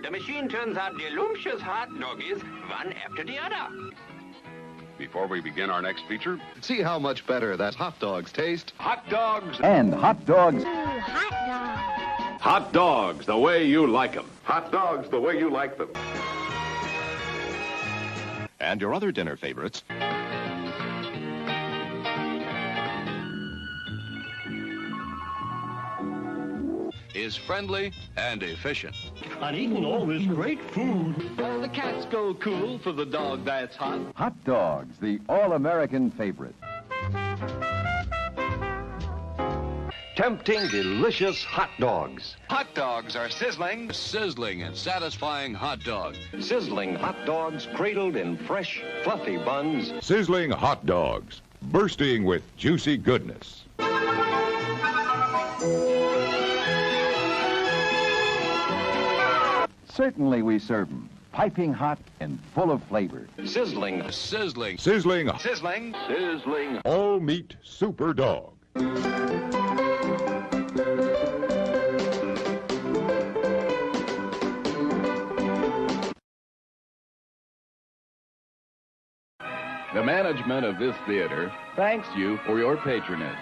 The machine turns out delicious hot doggies one after the other. Before we begin our next feature, See how much better that hot dogs taste. hot dogs. And hot dogs. Ooh, hot dog. Hot dogs, the way you like them. Hot dogs the way you like them. And your other dinner favorites. Is friendly and efficient. And eating all this great food. The cats go cool for the dog that's hot. Hot dogs, the all-American favorite. Tempting, delicious hot dogs. Hot dogs are sizzling. Sizzling and satisfying hot dog. Sizzling hot dogs cradled in fresh, fluffy buns. Sizzling hot dogs, bursting with juicy goodness. Certainly we serve them, piping hot and full of flavor. Sizzling. Sizzling. Sizzling Sizzling. Sizzling. all meat super dog. The management of this theater thanks you for your patronage.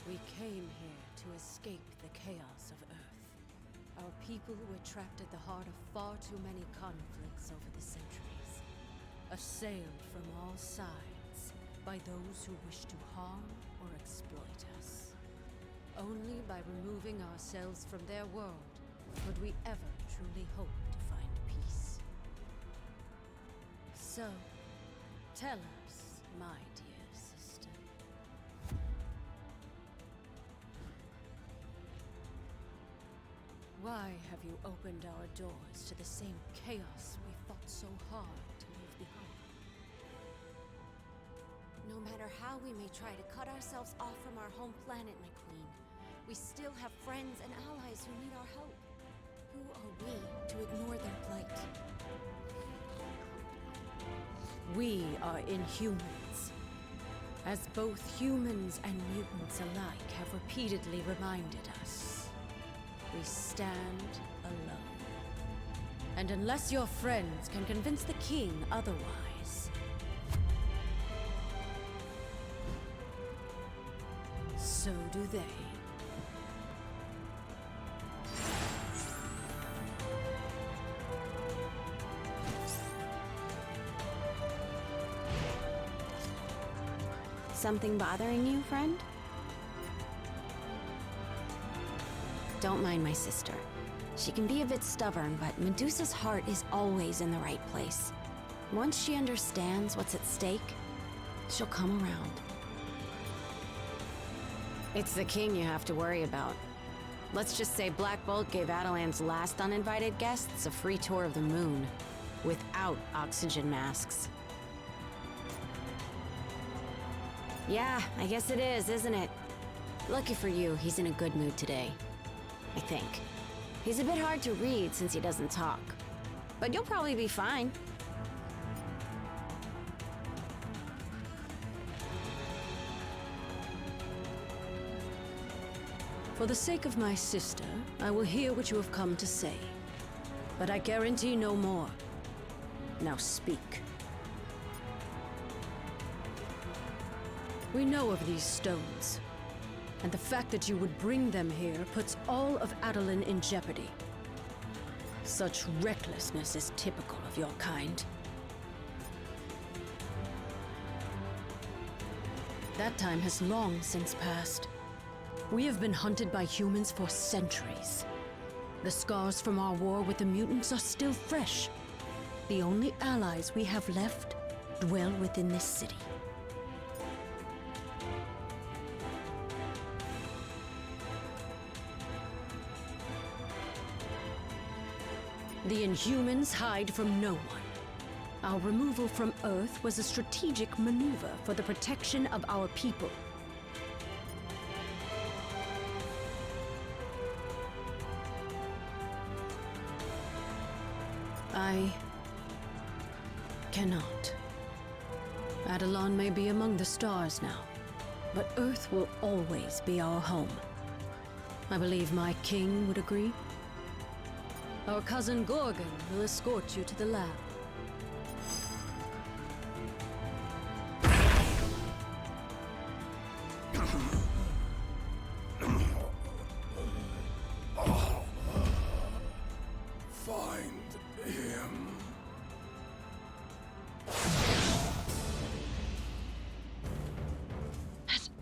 We came here to escape the chaos of Earth. Our people were trapped at the heart of far too many conflicts over the centuries, assailed from all sides by those who wish to harm or exploit us. Only by removing ourselves from their world would we ever truly hope to find peace. So, tell us, my dear sister. Why have you opened our doors to the same chaos we fought so hard to leave behind? No matter how we may try to cut ourselves off from our home planet, my queen, we still have friends and allies who need our help. Who are we to ignore their plight? We are Inhumans. As both humans and mutants alike have repeatedly reminded us, we stand alone. And unless your friends can convince the king otherwise, so do they. Something bothering you, friend? Don't mind my sister. She can be a bit stubborn, but Medusa's heart is always in the right place. Once she understands what's at stake, she'll come around. It's the king you have to worry about. Let's just say Black Bolt gave Adelan's last uninvited guests a free tour of the moon, without oxygen masks. Yeah, I guess it is, isn't it? Lucky for you, he's in a good mood today. I think. He's a bit hard to read since he doesn't talk. But you'll probably be fine. For the sake of my sister, I will hear what you have come to say. But I guarantee no more. Now speak. We know of these stones, and the fact that you would bring them here puts all of Adelan in jeopardy. Such recklessness is typical of your kind. That time has long since passed. We have been hunted by humans for centuries. The scars from our war with the mutants are still fresh. The only allies we have left dwell within this city. The Inhumans hide from no one. Our removal from Earth was a strategic maneuver for the protection of our people. I cannot Adelon may be among the stars now, but Earth will always be our home. I believe my king would agree. Our cousin Gorgon will escort you to the lab.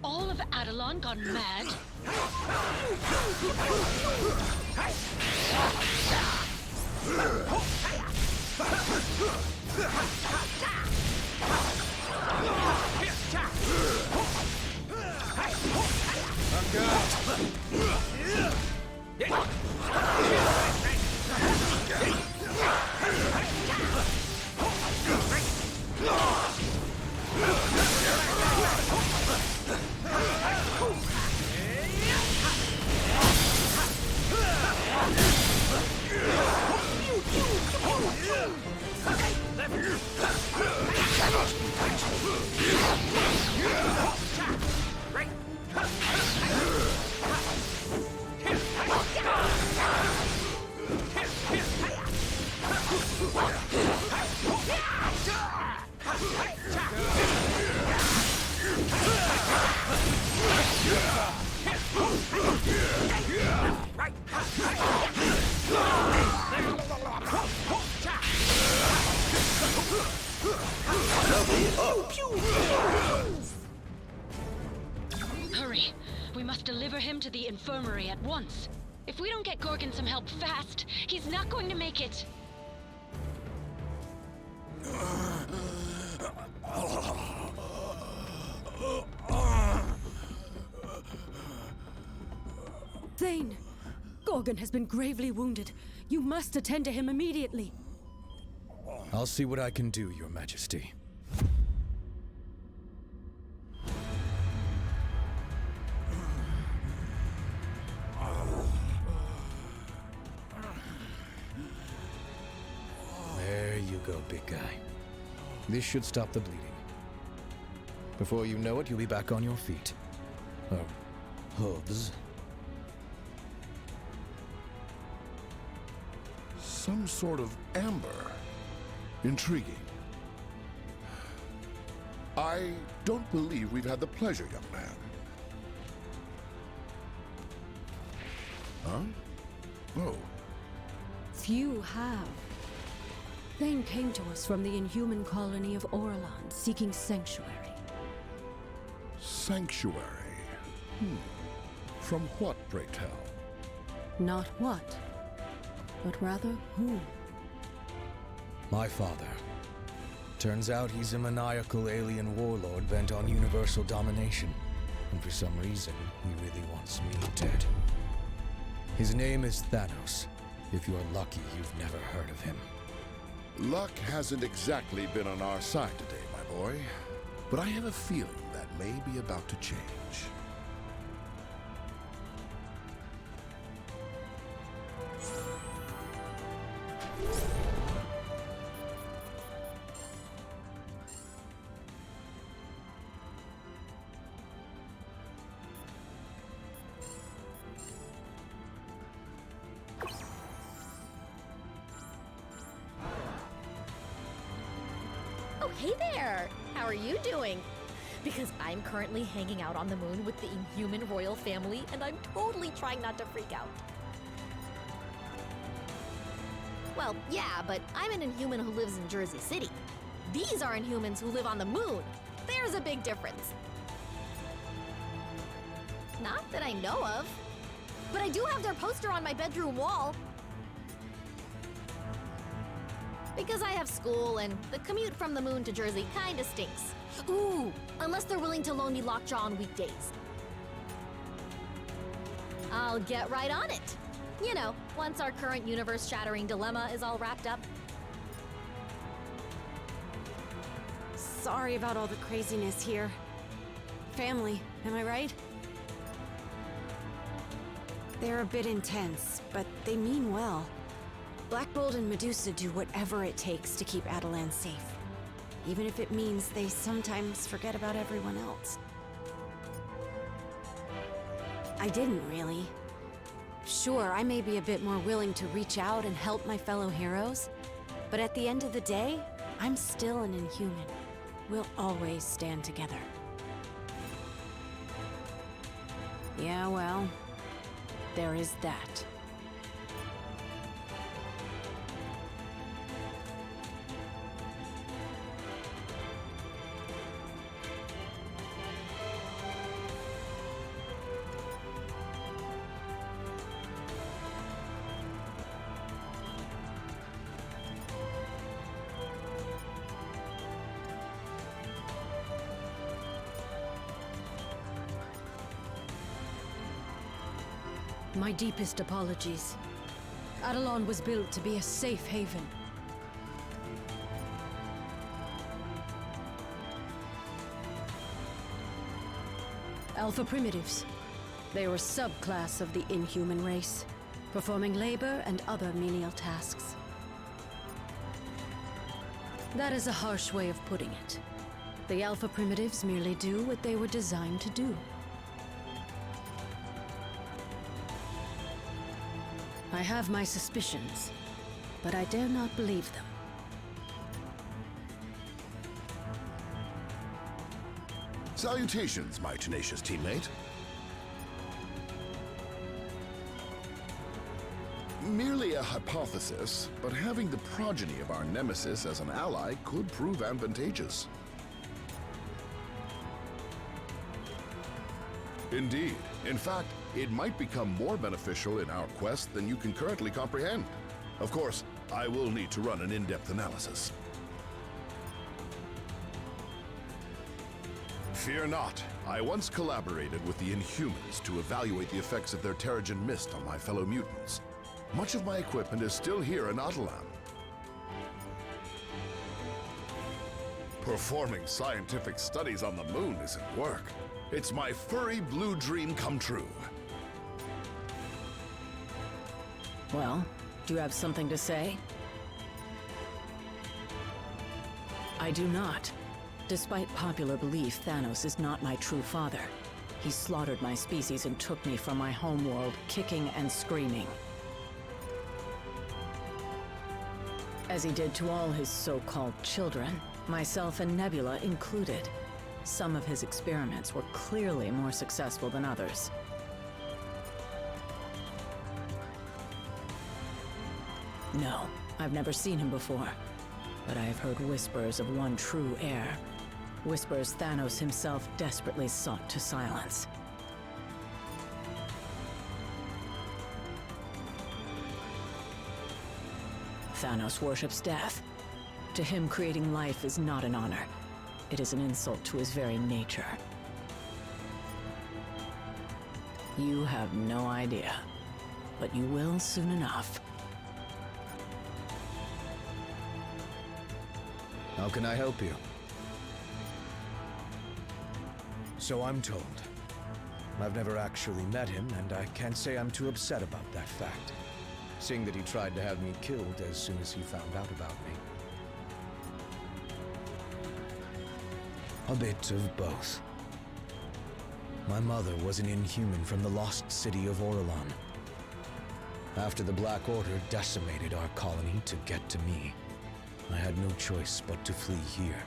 All of Adelon gone mad? Hurry! We must deliver him to the infirmary at once. If we don't get Gorgon some help fast, he's not going to make it. Thane! Gorgon has been gravely wounded. You must attend to him immediately. I'll see what I can do, Your Majesty. There you go, big guy. This should stop the bleeding. Before you know it, you'll be back on your feet. Hooves. Some sort of amber. Intriguing. I don't believe we've had the pleasure, young man. Huh? Oh. Few have. Thane came to us from the inhuman colony of Orlon, seeking sanctuary. Sanctuary? From what, pray tell? Not what, but rather who. My father. Turns out he's a maniacal alien warlord bent on universal domination. And for some reason, he really wants me dead. His name is Thanos. If you're lucky, you've never heard of him. Luck hasn't exactly been on our side today, my boy. But I have a feeling that may be about to change. Oh, hey there! How are you doing? Because I'm currently hanging out on the moon with the Inhuman royal family, and I'm totally trying not to freak out. Well, yeah, but I'm an Inhuman who lives in Jersey City. These are Inhumans who live on the moon. There's a big difference. Not that I know of. But I do have their poster on my bedroom wall. Because I have school, and the commute from the moon to Jersey kinda stinks. Ooh, unless they're willing to loan me Lockjaw on weekdays. I'll get right on it. You know, once our current universe-shattering dilemma is all wrapped up. Sorry about all the craziness here. Family, am I right? They're a bit intense, but they mean well. Black Bolt and Medusa do whatever it takes to keep Adelan safe. even if it means they sometimes forget about everyone else. I didn't really. Sure, I may be a bit more willing to reach out and help my fellow heroes, but at the end of the day, I'm still an Inhuman. We'll always stand together. Yeah, well, there is that. My deepest apologies. Adelon was built to be a safe haven. Alpha Primitives. They were a subclass of the Inhuman race, performing labor and other menial tasks. That is a harsh way of putting it. The Alpha Primitives merely do what they were designed to do. I have my suspicions, but I dare not believe them. Salutations, my tenacious teammate. Merely a hypothesis, but having the progeny of our nemesis as an ally could prove advantageous. Indeed. In fact, it might become more beneficial in our quest than you can currently comprehend. Of course, I will need to run an in-depth analysis. Fear not. I once collaborated with the Inhumans to evaluate the effects of their Terrigen Mist on my fellow mutants. Much of my equipment is still here in Atalan. Performing scientific studies on the moon isn't work. It's my furry blue dream come true. Well, do you have something to say? I do not. Despite popular belief, Thanos is not my true father. He slaughtered my species and took me from my homeworld, kicking and screaming. As he did to all his so-called children, myself and Nebula included. Some of his experiments were clearly more successful than others. No, I've never seen him before, but I have heard whispers of one true heir. Whispers Thanos himself desperately sought to silence. Thanos worships death. To him, creating life is not an honor. It is an insult to his very nature. You have no idea, but you will soon enough. How can I help you? So I'm told. I've never actually met him, and I can't say I'm too upset about that fact, seeing that he tried to have me killed as soon as he found out about me. A bit of both. My mother was an Inhuman from the lost city of Orlon. After the Black Order decimated our colony to get to me, I had no choice but to flee here.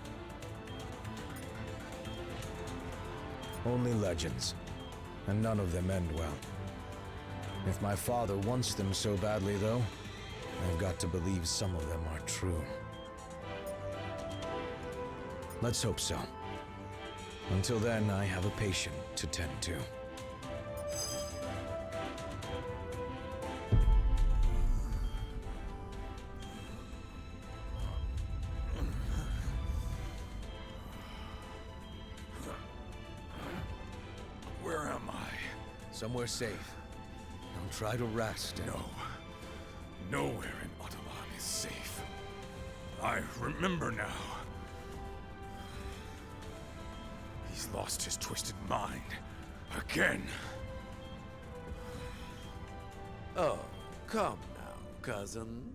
Only legends, and none of them end well. If my father wants them so badly, though, I've got to believe some of them are true. Let's hope so. Until then, I have a patient to tend to. Where am I? Somewhere safe. Don't try to rest. No. Nowhere in Atalan is safe. I remember now. He's lost his twisted mind. Again. Oh, come now, cousin.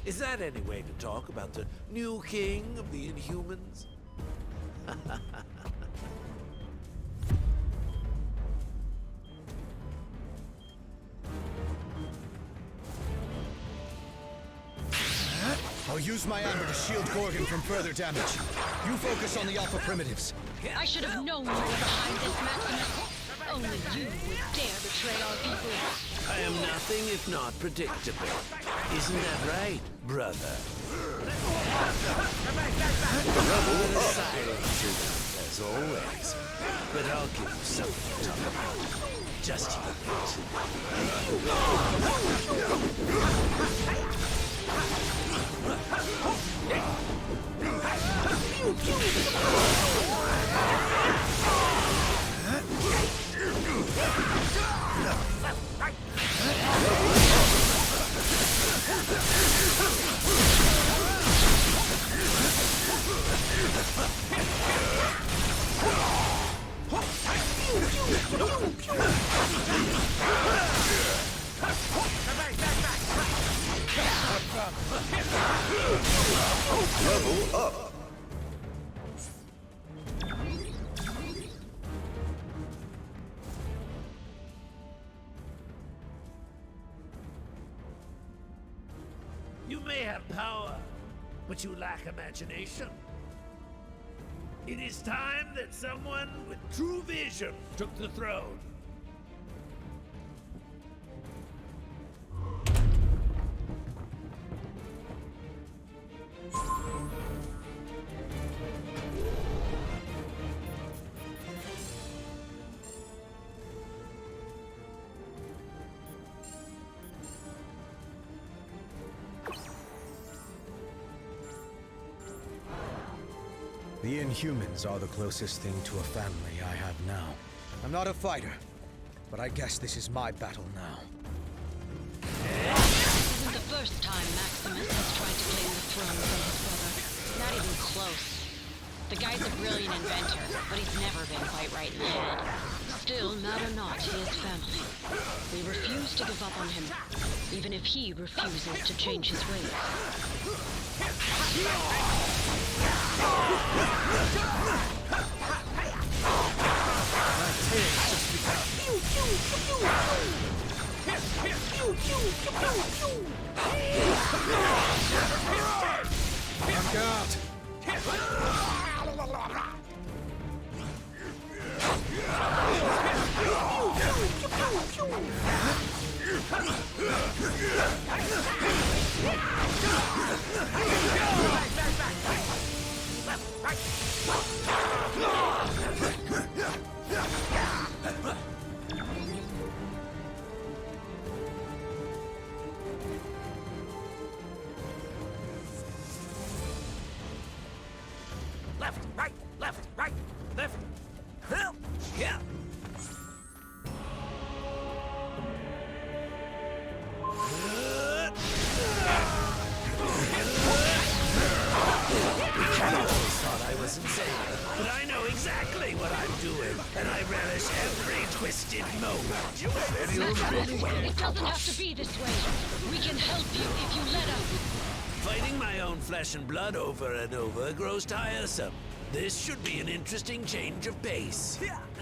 Is that any way to talk about the new king of the Inhumans? I'll use my armor to shield Gorgon from further damage. You focus on the Alpha Primitives. I should have known you were behind this, Maximus. Only you would dare betray our people. I am nothing if not predictable. Isn't that right, brother? Trouble silent as always. But I'll give you something to talk about. Just you Level up. You may have power, but you lack imagination. It is time that someone with true vision took the throne. The Inhumans are the closest thing to a family I have now. I'm not a fighter, but I guess this is my battle now. This isn't the first time Maximus has tried to claim the throne from his brother. Not even close. The guy's a brilliant inventor, but he's never been quite right in the head. Still, matter not, he is family. We refuse to give up on him, even if he refuses to change his ways. Look out! Left, right, left, right, left. Help! Yeah. Thought I was insane, but I know exactly what I'm doing, and I relish every twisted moment. It doesn't have to be this way. We can help you if you let us. Fighting my own flesh and blood over and over grows tiresome. This should be an interesting change of pace.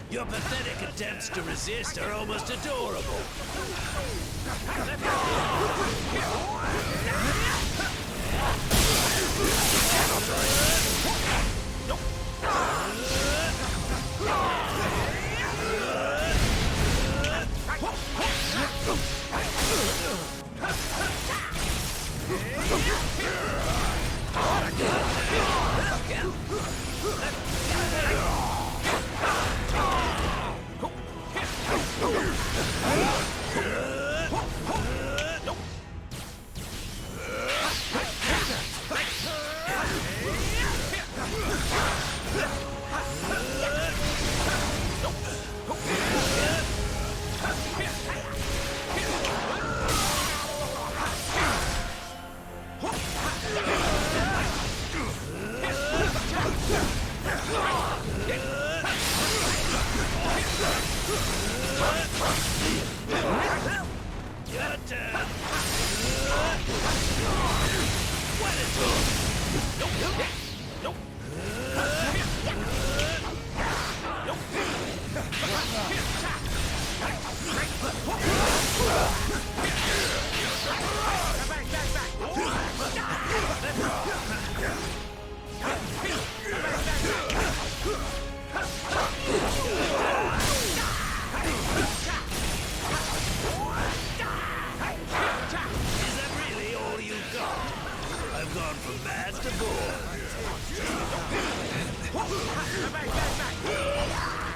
Your pathetic attempts to resist are almost adorable. Your turn. I've gone from mad to bored.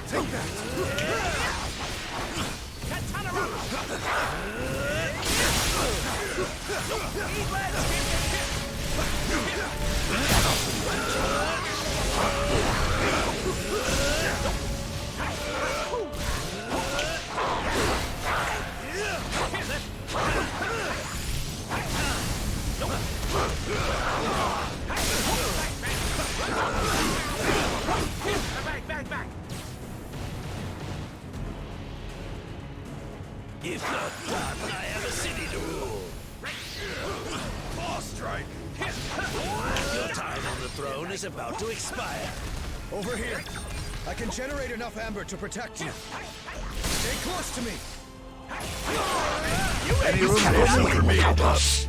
Take that! If not done, I have a city to rule. Boss strike. Your time on the throne is about to expire. Over here. I can generate enough amber to protect you. Stay close to me. Any room for me, boss?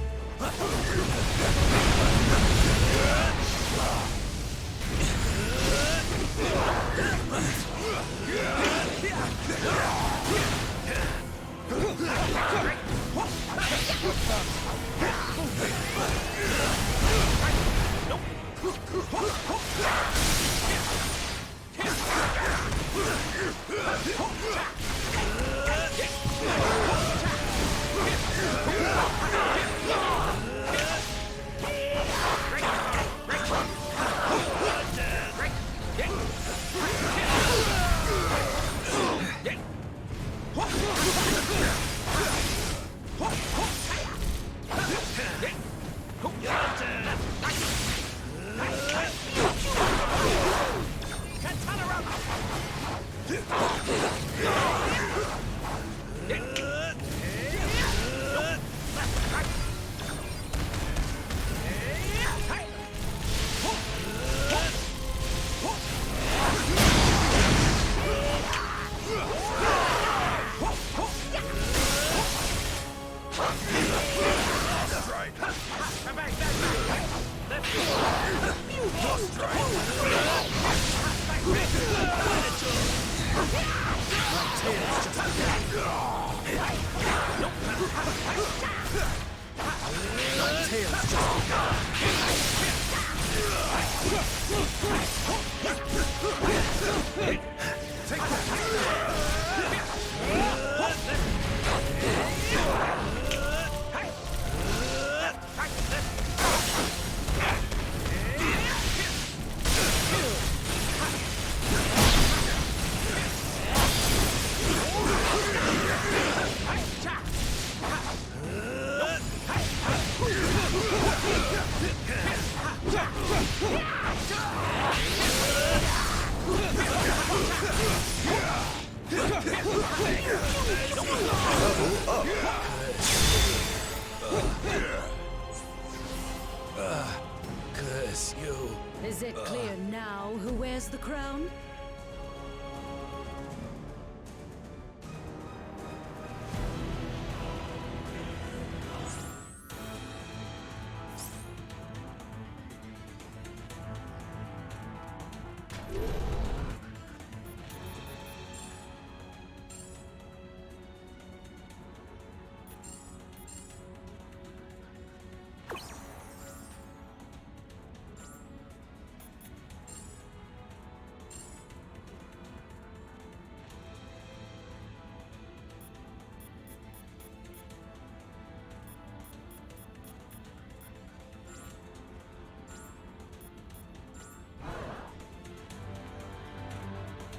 Curse you. Is it clear now who wears the crown?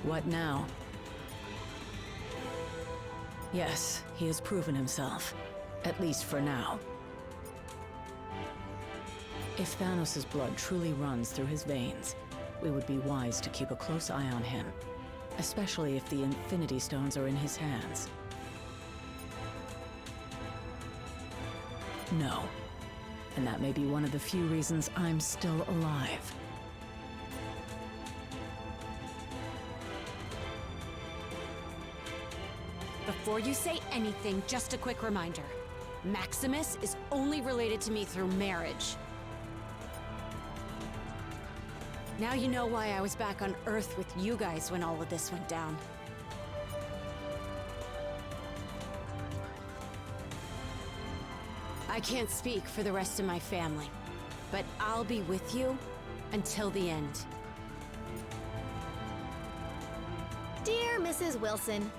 What now? Yes, he has proven himself. At least for now. If Thanos' blood truly runs through his veins, we would be wise to keep a close eye on him. Especially if the Infinity Stones are in his hands. No. And that may be one of the few reasons I'm still alive. Before you say anything, just a quick reminder. Maximus is only related to me through marriage. Now you know why I was back on Earth with you guys when all of this went down. I can't speak for the rest of my family, but I'll be with you until the end. Dear Mrs. Wilson,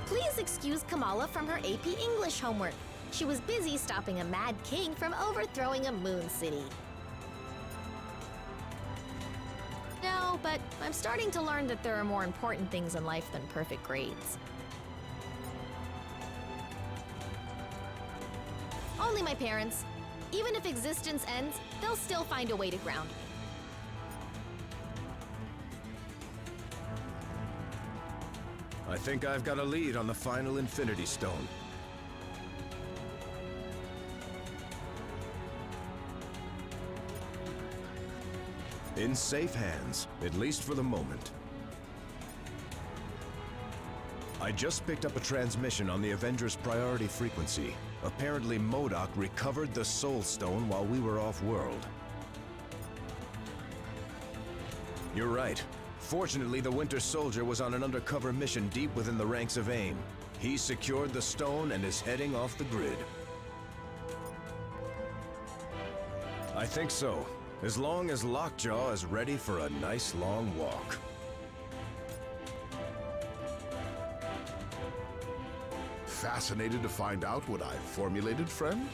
please excuse Kamala from her AP English homework. She was busy stopping a mad king from overthrowing a moon city. No, but I'm starting to learn that there are more important things in life than perfect grades. Only my parents. Even if existence ends, they'll still find a way to ground me. I think I've got a lead on the final Infinity Stone. In safe hands, at least for the moment. I just picked up a transmission on the Avengers priority frequency. Apparently MODOK recovered the Soul Stone while we were off-world. You're right. Fortunately, the Winter Soldier was on an undercover mission deep within the ranks of AIM. He secured the stone and is heading off the grid. I think so. As long as Lockjaw is ready for a nice long walk. Fascinated to find out what I've formulated, friend?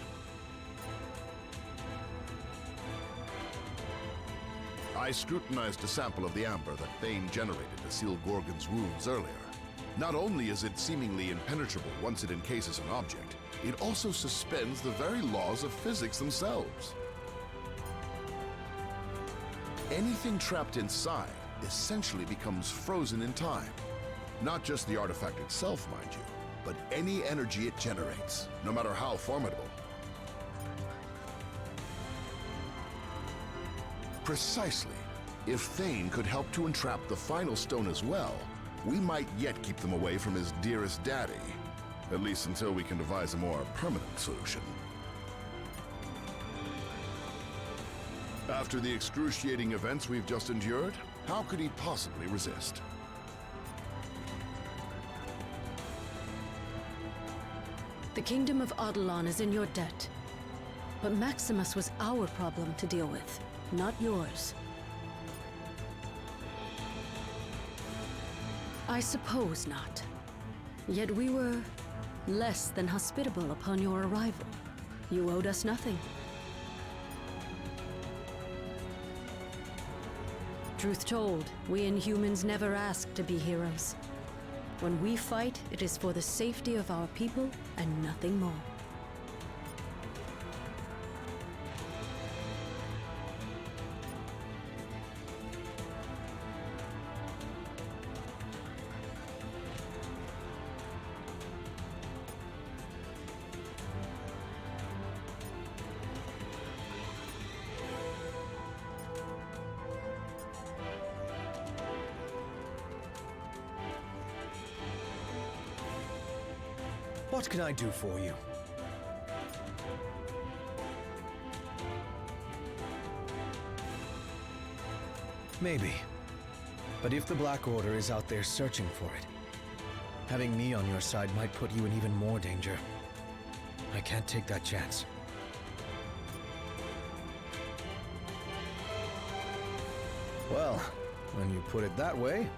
I scrutinized a sample of the amber that Thane generated to seal Gorgon's wounds earlier. Not only is it seemingly impenetrable once it encases an object, it also suspends the very laws of physics themselves. Anything trapped inside essentially becomes frozen in time. Not just the artifact itself, mind you, but any energy it generates, no matter how formidable. Precisely. If Thane could help to entrap the final stone as well, we might yet keep them away from his dearest daddy. At least until we can devise a more permanent solution. After the excruciating events we've just endured, how could he possibly resist? The Kingdom of Adelon is in your debt. But Maximus was our problem to deal with, not yours. I suppose not. Yet we were less than hospitable upon your arrival. You owed us nothing. Truth told, we Inhumans never asked to be heroes. When we fight, it is for the safety of our people and nothing more. What can I do for you? Maybe. But if the Black Order is out there searching for it, having me on your side might put you in even more danger. I can't take that chance. Well, when you put it that way...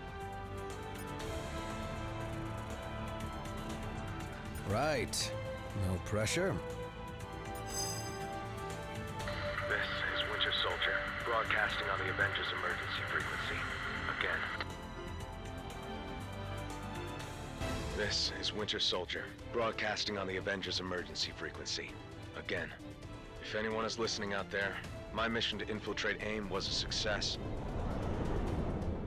Right. No pressure. This is Winter Soldier, broadcasting on the Avengers emergency frequency. Again. This is Winter Soldier, broadcasting on the Avengers emergency frequency. Again. If anyone is listening out there, my mission to infiltrate AIM was a success.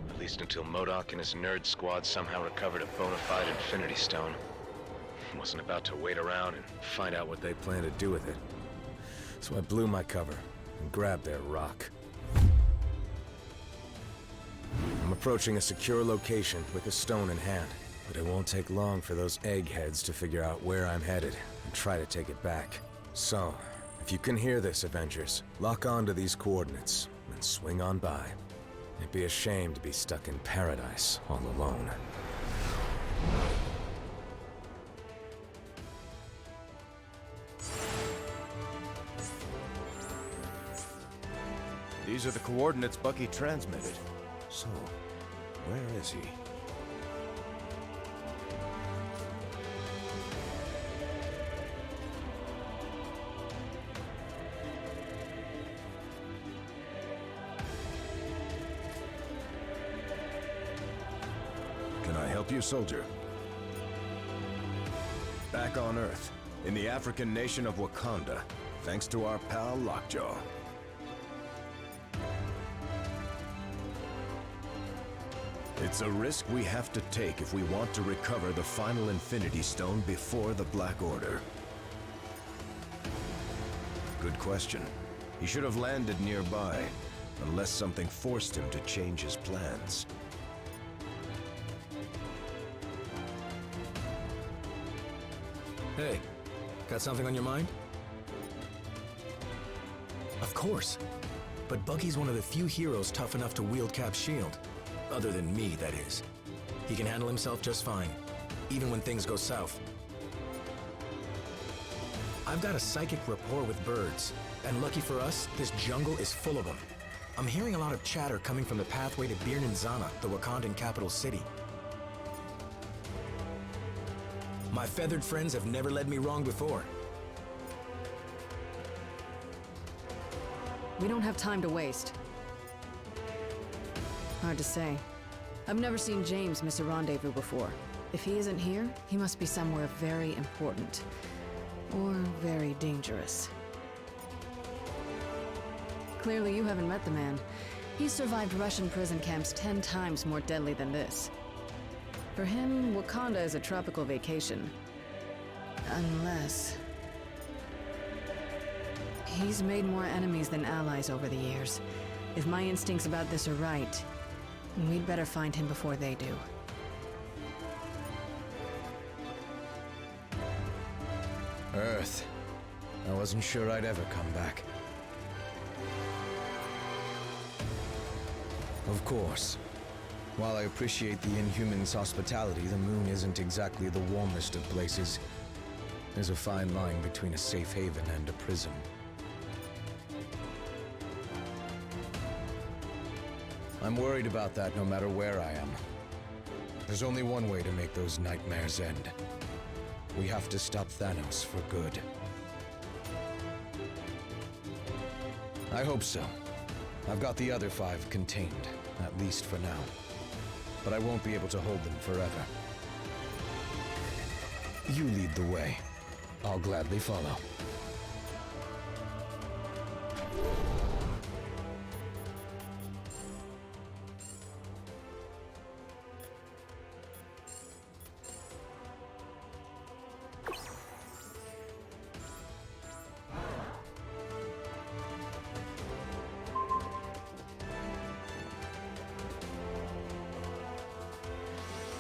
At least until MODOK and his nerd squad somehow recovered a bona fide Infinity Stone. Wasn't about to wait around and find out what they plan to do with it. So I blew my cover and grabbed their rock. I'm approaching a secure location with a stone in hand, but it won't take long for those eggheads to figure out where I'm headed and try to take it back. So, if you can hear this, Avengers, lock on to these coordinates and swing on by. It'd be a shame to be stuck in paradise all alone. These are the coordinates Bucky transmitted. So, where is he? Can I help you, soldier? Back on Earth, in the African nation of Wakanda, thanks to our pal Lockjaw. It's a risk we have to take if we want to recover the final Infinity Stone before the Black Order. Good question. He should have landed nearby, unless something forced him to change his plans. Hey, got something on your mind? Of course. But Bucky's one of the few heroes tough enough to wield Cap's shield. Other than me, that is. He can handle himself just fine, even when things go south. I've got a psychic rapport with birds, and lucky for us, this jungle is full of them. I'm hearing a lot of chatter coming from the pathway to Bir Ninzana, the Wakandan capital city. My feathered friends have never led me wrong before. We don't have time to waste. Hard to say. I've never seen James miss a rendezvous before. If he isn't here, he must be somewhere very important. Or very dangerous. Clearly you haven't met the man. He's survived Russian prison camps 10 times more deadly than this. For him, Wakanda is a tropical vacation. Unless... he's made more enemies than allies over the years. If my instincts about this are right, we'd better find him before they do. Earth. I wasn't sure I'd ever come back. Of course. While I appreciate the Inhumans' hospitality, the moon isn't exactly the warmest of places. There's a fine line between a safe haven and a prison. I'm worried about that no matter where I am. There's only one way to make those nightmares end. We have to stop Thanos for good. I hope so. I've got the other 5 contained, at least for now. But I won't be able to hold them forever. You lead the way. I'll gladly follow.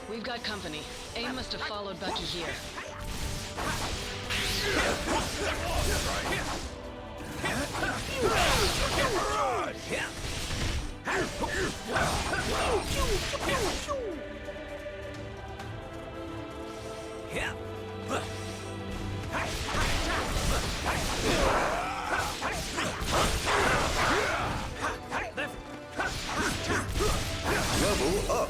We've got company. AIM must have followed Bucky here. Level up.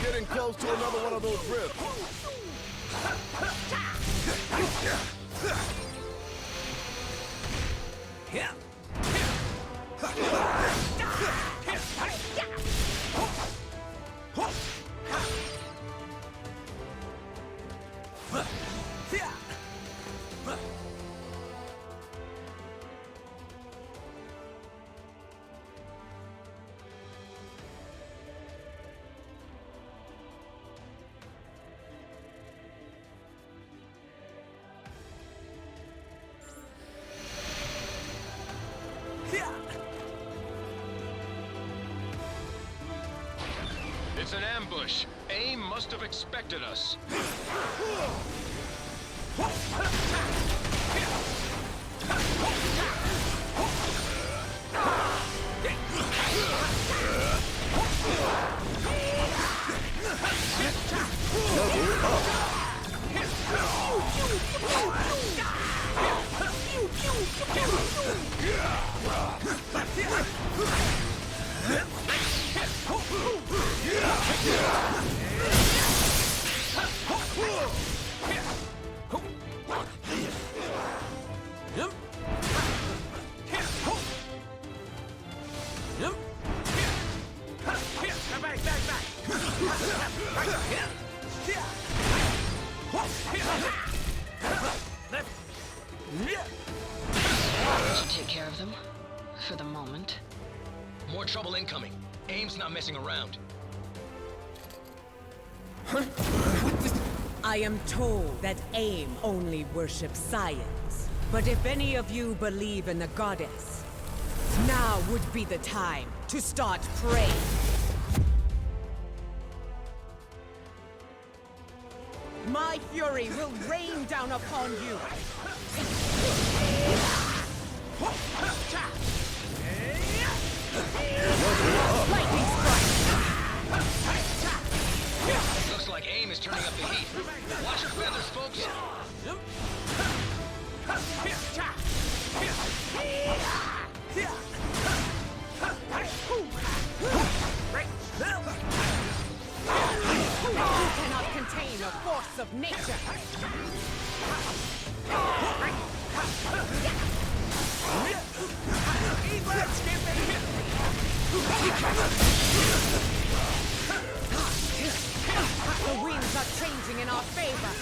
getting close to another one of those ribs. Yeah. It's an ambush. AIM must have expected us. Take care of them, for the moment. More trouble incoming. AIM's not messing around. I am told that AIM only worships science. But if any of you believe in the goddess, now would be the time to start praying. My fury will rain down upon you. Lightning strike! Looks like AIM is turning up the heat. Watch your feathers, folks. You cannot contain a force of nature. The winds are changing in our favor.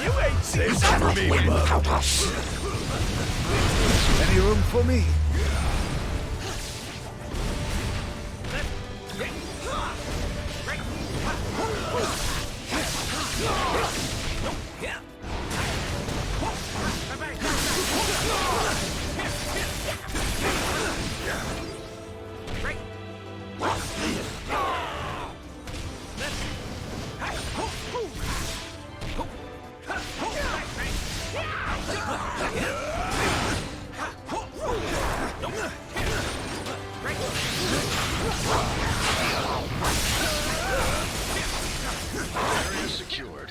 You ain't safe for me, without us. Any room for me? Area secured,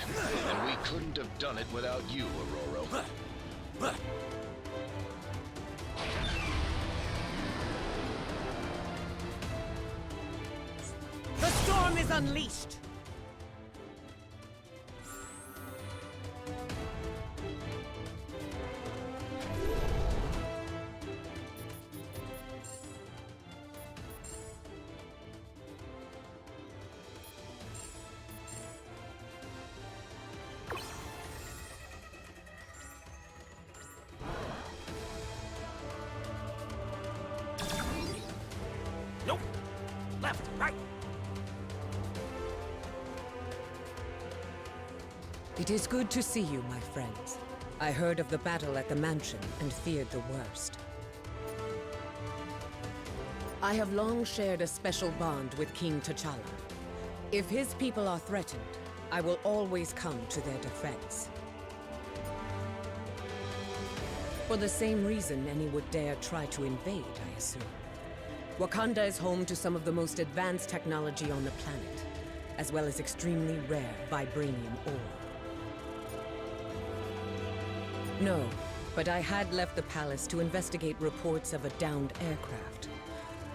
and we couldn't have done it without you, Aurora. The storm is unleashed. Nope. Left, right. It is good to see you, my friends. I heard of the battle at the mansion and feared the worst. I have long shared a special bond with King T'Challa. If his people are threatened, I will always come to their defense. For the same reason any would dare try to invade, I assume. Wakanda is home to some of the most advanced technology on the planet, as well as extremely rare vibranium ore. No, but I had left the palace to investigate reports of a downed aircraft.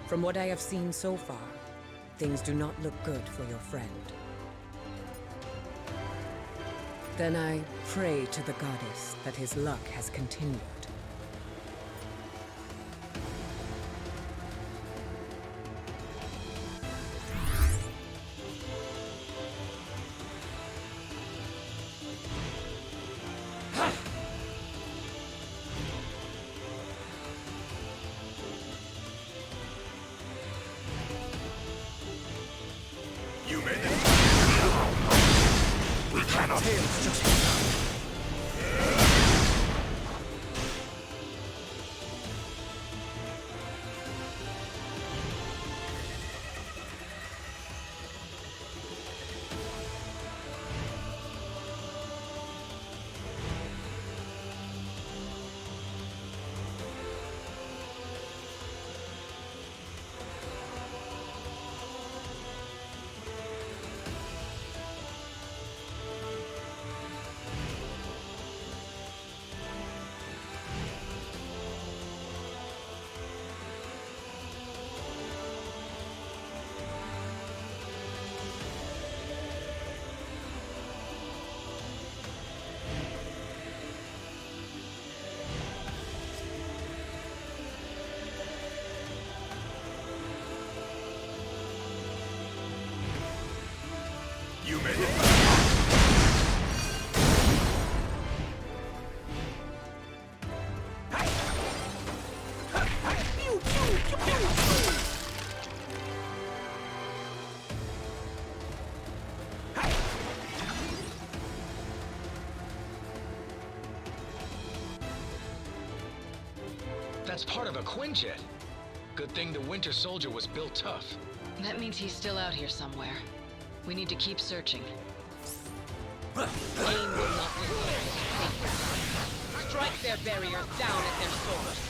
From what I have seen so far, things do not look good for your friend. Then I pray to the goddess that his luck has continued. You made it. We cannot. Tails just You made it. That's part of a Quinjet. Good thing the Winter Soldier was built tough. That means he's still out here somewhere. We need to keep searching. AIM will not withstand. Strike their barriers down at their source.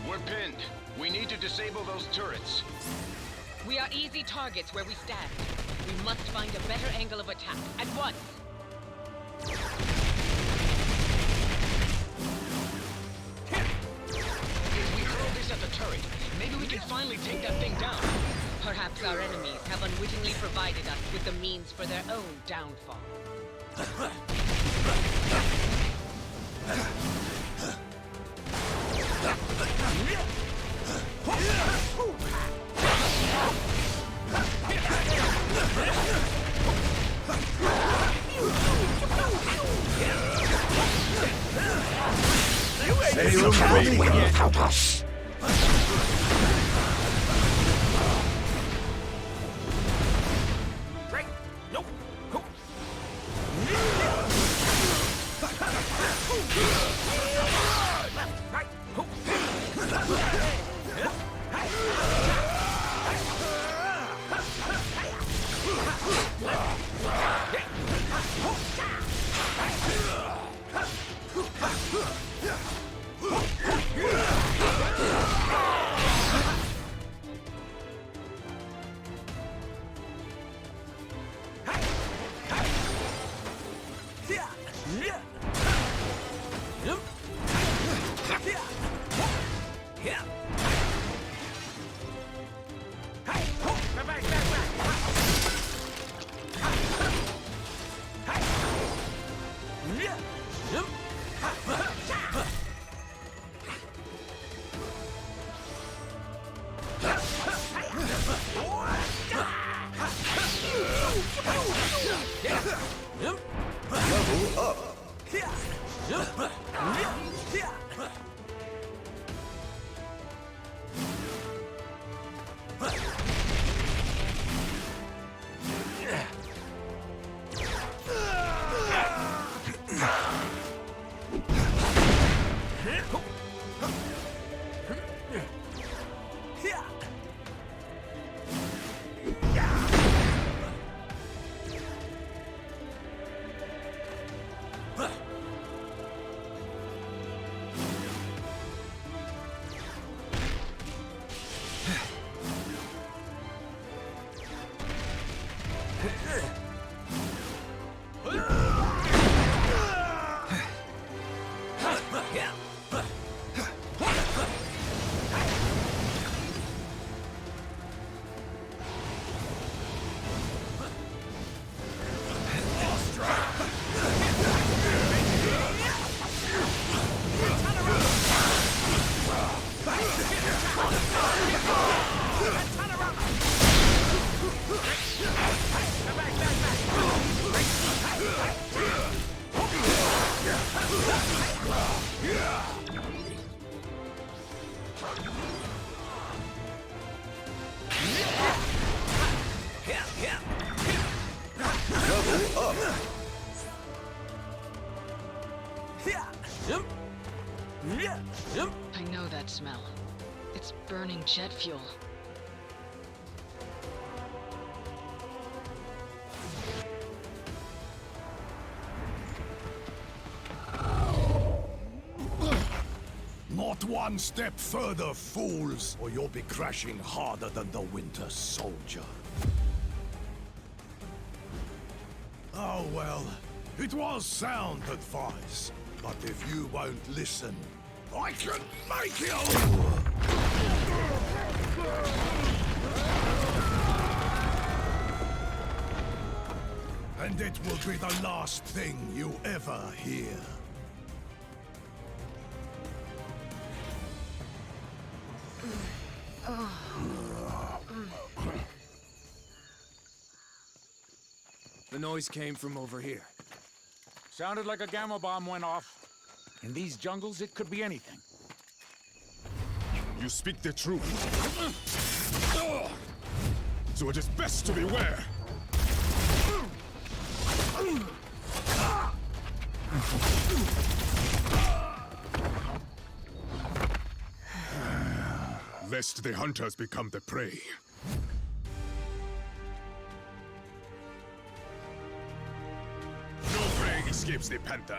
We're pinned. We need to disable those turrets. We are easy targets where we stand. We must find a better angle of attack at once. If we hurl this at the turret, maybe we can finally take that thing down. Perhaps our enemies have unwittingly provided us with the means for their own downfall. They will be without us. Level up. I know that smell. It's burning jet fuel. Not one step further, fools, or you'll be crashing harder than the Winter Soldier. Oh well, it was sound advice, but if you won't listen, I can make you! And it will be the last thing you ever hear. The noise came from over here. Sounded like a gamma bomb went off. In these jungles, it could be anything. You speak the truth. So it is best to beware. Lest the hunters become the prey. No prey escapes the panther.